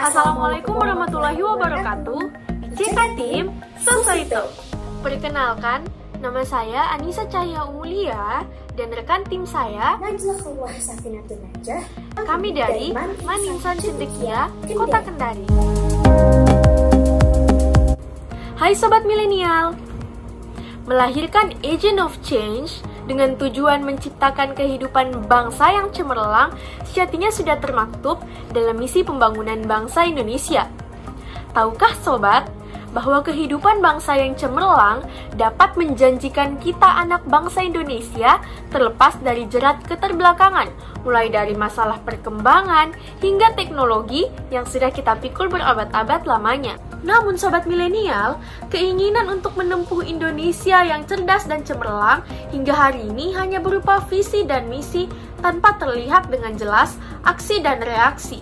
Assalamualaikum warahmatullahi wabarakatuh. Cita Tim Sosoito. Perkenalkan, nama saya Anissa Cahya Umulia dan rekan tim saya Najlah Khawwah Safinatun Najah. Kami dari Maninsan Cendekia, Kota Kendari. Hai Sobat Milenial. Melahirkan agent of change dengan tujuan menciptakan kehidupan bangsa yang cemerlang sejatinya sudah termaktub dalam misi pembangunan bangsa Indonesia. Tahukah Sobat, bahwa kehidupan bangsa yang cemerlang dapat menjanjikan kita anak bangsa Indonesia terlepas dari jerat keterbelakangan, mulai dari masalah perkembangan hingga teknologi yang sudah kita pikul berabad-abad lamanya. Namun Sobat Milenial, keinginan untuk menempuh Indonesia yang cerdas dan cemerlang hingga hari ini hanya berupa visi dan misi tanpa terlihat dengan jelas aksi dan reaksi.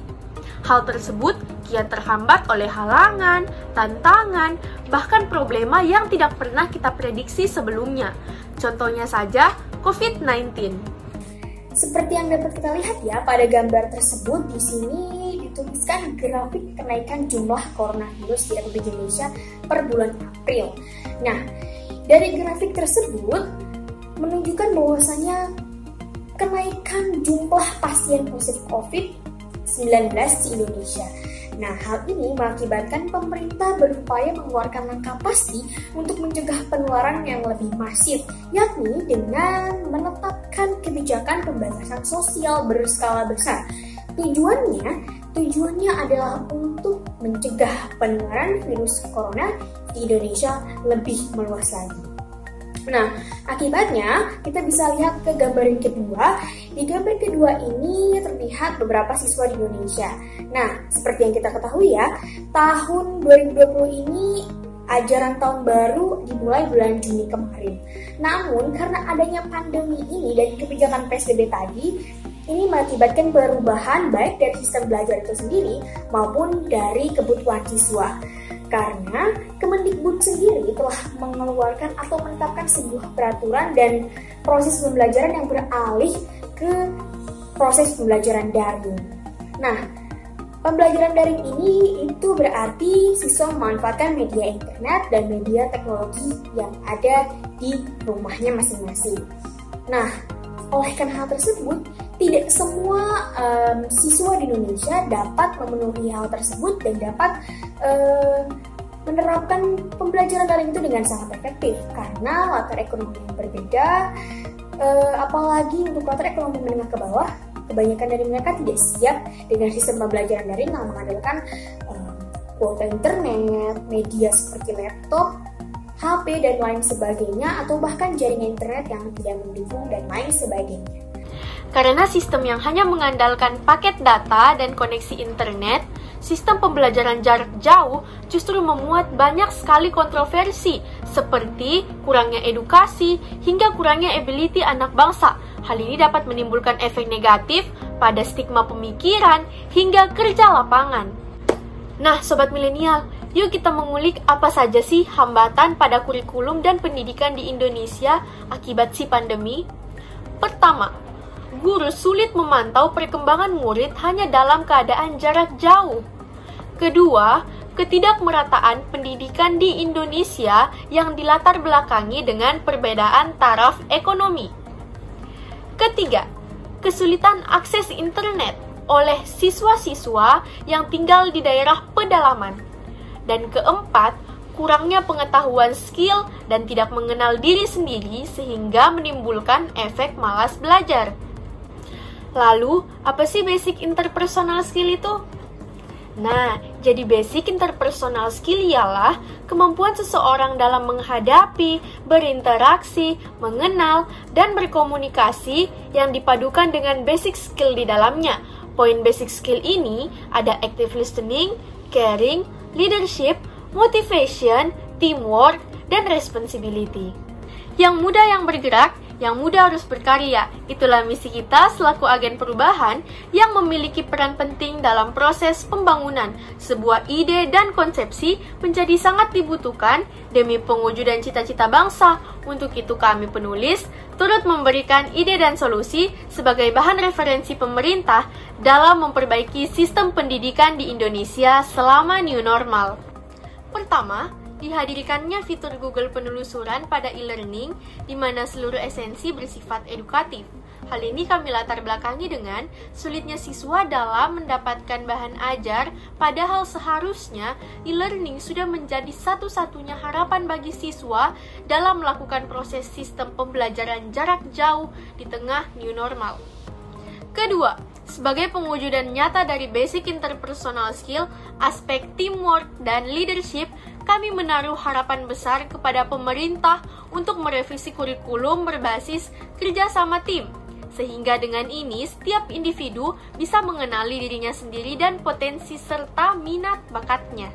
Hal tersebut kian terhambat oleh halangan, tantangan, bahkan problema yang tidak pernah kita prediksi sebelumnya. Contohnya saja COVID-19. Seperti yang dapat kita lihat ya, pada gambar tersebut di sini dituliskan grafik kenaikan jumlah coronavirus di Republik Indonesia per bulan April. Nah, dari grafik tersebut menunjukkan bahwasanya kenaikan jumlah pasien positif COVID-19 di Indonesia. Nah, hal ini mengakibatkan pemerintah berupaya mengeluarkan langkah pasti untuk mencegah penularan yang lebih masif, yakni dengan menetapkan kebijakan pembatasan sosial berskala besar. Tujuannya adalah untuk mencegah penularan virus corona di Indonesia lebih meluas lagi. Nah, akibatnya kita bisa lihat ke gambar yang kedua. Di gambar kedua ini terlihat beberapa siswa di Indonesia. Nah, seperti yang kita ketahui ya, tahun 2020 ini ajaran tahun baru dimulai bulan Juni kemarin. Namun, karena adanya pandemi ini dan kebijakan PSBB tadi, ini mengakibatkan perubahan baik dari sistem belajar itu sendiri maupun dari kebutuhan siswa. Karena Kemendikbud sendiri telah mengeluarkan atau menetapkan sebuah peraturan dan proses pembelajaran yang beralih ke proses pembelajaran daring. Nah, pembelajaran daring ini itu berarti siswa memanfaatkan media internet dan media teknologi yang ada di rumahnya masing-masing. Nah, oleh karena hal tersebut, tidak semua siswa di Indonesia dapat memenuhi hal tersebut dan dapat menerapkan pembelajaran daring itu dengan sangat efektif karena latar ekonomi yang berbeda, apalagi untuk latar ekonomi menengah ke bawah, kebanyakan dari mereka tidak siap dengan sistem pembelajaran daring yang mengandalkan kuota internet, media seperti laptop, HP, dan lain sebagainya, atau bahkan jaringan internet yang tidak mendukung dan lain sebagainya. Karena sistem yang hanya mengandalkan paket data dan koneksi internet, sistem pembelajaran jarak jauh justru memuat banyak sekali kontroversi, seperti kurangnya edukasi hingga kurangnya ability anak bangsa. Hal ini dapat menimbulkan efek negatif pada stigma pemikiran hingga kerja lapangan. Nah, Sobat Milenial, yuk kita mengulik apa saja sih hambatan pada kurikulum dan pendidikan di Indonesia akibat si pandemi. Pertama, guru sulit memantau perkembangan murid hanya dalam keadaan jarak jauh. Kedua, ketidakmerataan pendidikan di Indonesia yang dilatar belakangi dengan perbedaan taraf ekonomi. Ketiga, kesulitan akses internet oleh siswa-siswa yang tinggal di daerah pedalaman. Dan keempat, kurangnya pengetahuan skill dan tidak mengenal diri sendiri sehingga menimbulkan efek malas belajar. Lalu, apa sih basic interpersonal skill itu? Nah, jadi basic interpersonal skill ialah kemampuan seseorang dalam menghadapi, berinteraksi, mengenal, dan berkomunikasi yang dipadukan dengan basic skill di dalamnya. Poin basic skill ini ada active listening, caring, leadership, motivation, teamwork, dan responsibility. Yang muda yang bergerak, yang muda harus berkarya. Itulah misi kita selaku agen perubahan yang memiliki peran penting dalam proses pembangunan. Sebuah ide dan konsepsi menjadi sangat dibutuhkan demi pewujudan cita-cita bangsa. Untuk itu kami penulis turut memberikan ide dan solusi sebagai bahan referensi pemerintah dalam memperbaiki sistem pendidikan di Indonesia selama new normal. Pertama, dihadirkannya fitur Google penelusuran pada e-learning di mana seluruh esensi bersifat edukatif. Hal ini kami latar belakangi dengan sulitnya siswa dalam mendapatkan bahan ajar, padahal seharusnya e-learning sudah menjadi satu-satunya harapan bagi siswa dalam melakukan proses sistem pembelajaran jarak jauh di tengah new normal. Kedua, sebagai pengwujudan nyata dari basic interpersonal skill, aspek teamwork, dan leadership, kami menaruh harapan besar kepada pemerintah untuk merevisi kurikulum berbasis kerjasama tim, sehingga dengan ini setiap individu bisa mengenali dirinya sendiri dan potensi serta minat bakatnya.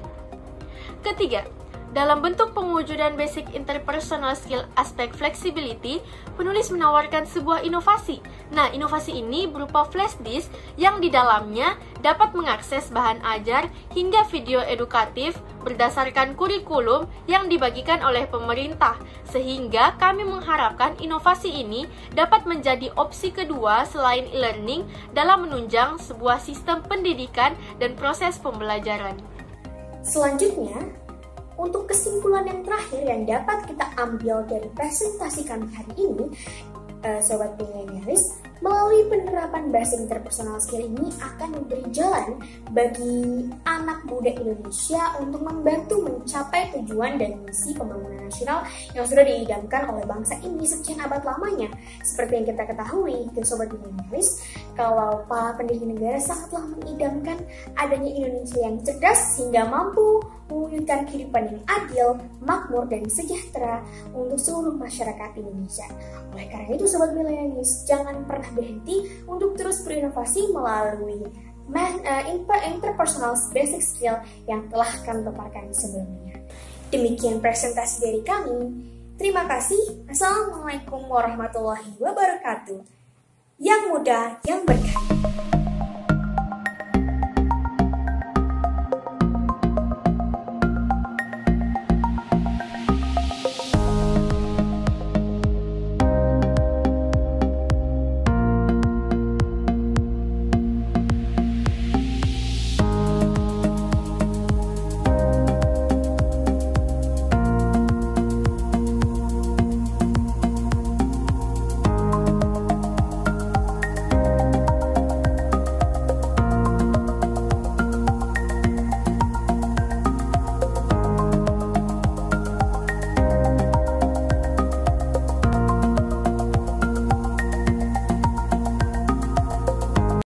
Ketiga, dalam bentuk pengwujudan basic interpersonal skill aspek flexibility, penulis menawarkan sebuah inovasi. Nah, inovasi ini berupa flash disk yang di dalamnya dapat mengakses bahan ajar hingga video edukatif berdasarkan kurikulum yang dibagikan oleh pemerintah, sehingga kami mengharapkan inovasi ini dapat menjadi opsi kedua selain e-learning dalam menunjang sebuah sistem pendidikan dan proses pembelajaran. Selanjutnya, untuk kesimpulan yang terakhir yang dapat kita ambil dari presentasi kami hari ini, Sobat Milenialis, melalui penerapan basic interpersonal skill ini akan memberi jalan bagi anak muda Indonesia untuk membantu mencapai tujuan dan misi pembangunan nasional yang sudah diidamkan oleh bangsa ini sekian abad lamanya. Seperti yang kita ketahui, Sobat Milenialis, kalau para pendiri negara sangatlah mengidamkan adanya Indonesia yang cerdas sehingga mampu mewujudkan kehidupan yang adil, makmur, dan sejahtera untuk seluruh masyarakat Indonesia. Oleh karena itu, Sobat Milenialis, jangan pernah berhenti untuk terus berinovasi melalui interpersonal basic skill yang telah kami paparkan sebelumnya. Demikian presentasi dari kami. Terima kasih. Assalamualaikum warahmatullahi wabarakatuh. Yang muda, yang berkarya.